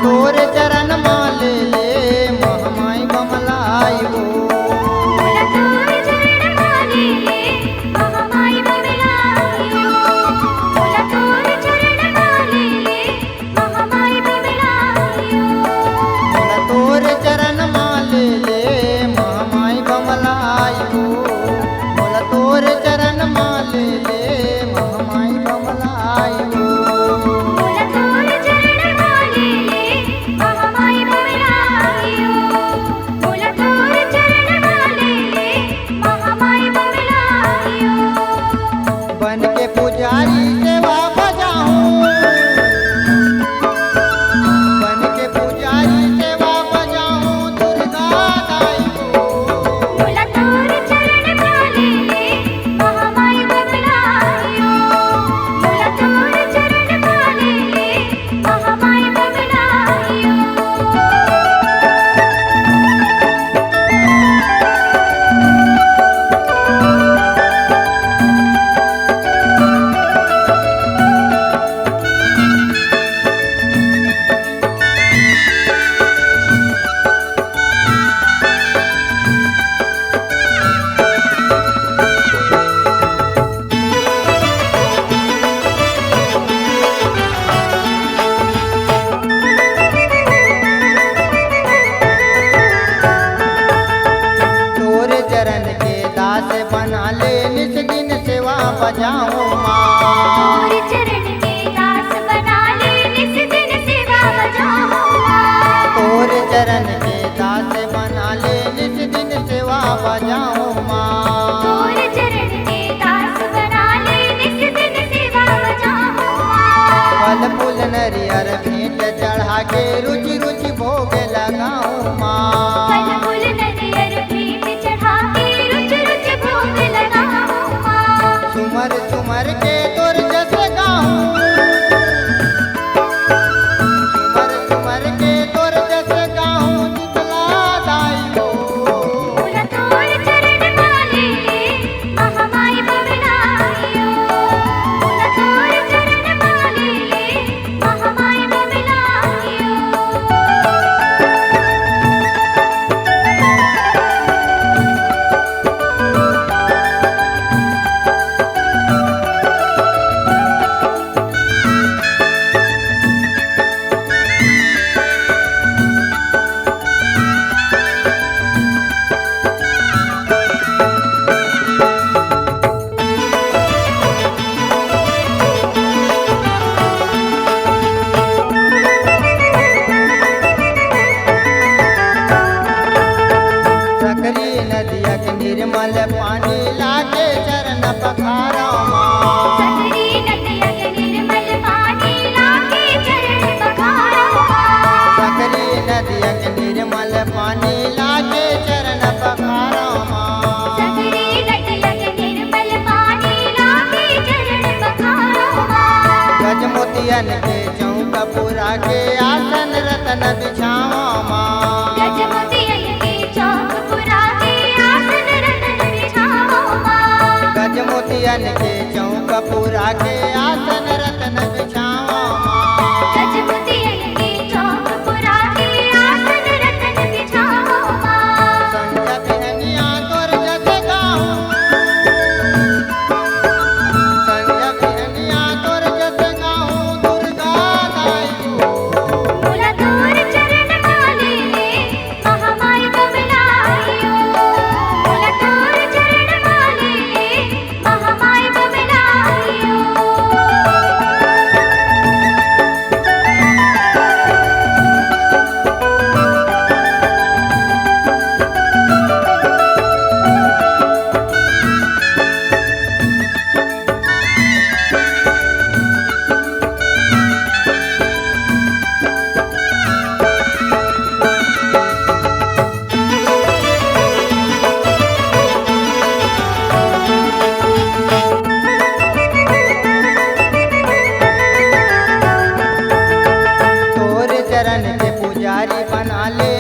तोर चरण माले ले महामाई कमलाई हो। बोला तोर चरण माले ले महामाई कमलाई हो। बोला तोर चरण माले ले महामाई कमलाई हो। बोला तोर चरण माले ले महामाई कमलाई हो। बोला तोर चरण माले ले महामाई कमलाई हो। बोला तोर चरण माले ले महामाई कमलाई हो। बोला तोर चरण माले ले महामाई कमलाई हो। बन के पुजारी सेवा बजाऊं, बन के पुजारी सेवा बजाऊं दुर्गा दाई हो। बोला तोर चरण माले ले महामाई कमलाई हो। बोला तोर चरण माले ले महामाई कमलाई हो। तोर चरण के दास बना ले निस दिन सेवा बजाऊं माँ। तोर चरण के दास बना ले निस दिन सेवा बजाऊंगा। तोर चरण के दास बना ले निस दिन सेवा बजाऊं माँ। तोर चरण के दास बना ले निस दिन सेवा बजाऊंगा। फल फूल नरियर भेंट चढ़ा के रुचि रुचि भोग लगाऊं माँ। फल फूल नरियर भेंट चढ़ा के रुच रुच भोग लगाऊंगा। सुमर सुमर के तोर जस गाऊं, सुमर सुमर के तोर जस गाऊं शीतला दाई हो। बोला तोर चरण माले ले महामाई कमलाई हो। बोला तोर चरण माले ले महामाई कमलाई हो। सकरी नदिया के निर्मल पानी लागे चरण पखारा माँ। सकरी नदिया के निर्मल पानी लागे चरण पखारूंगा। सकरी नदिया के निर्मल पानी लागे चरण पखारा माँ। सकरी नदिया के निर्मल पानी लागे चरण पखारूंगा। गज मोतियन के चौक पुरा के आसन रतन बिछावा माँ। गजमोतियन के चौक पुरा के आसन रतन बिछाऊंगा। गज मोतियन के चौक पुरा के आसन रतन बिछावा माँ। गजमोतियन के चौक पुरा के आसन रतन बिछाऊंगा। संध्या बिहनिया तोर जस गाऊं, संध्या बिहनिया तोर जस गाऊं दुर्गा दाई हो। बोला तोर चरण माले ले महामाई कमलाई हो। बोला तोर चरण माले ले महामाई कमलाई हो। तोर चरण के पुजारी बना ले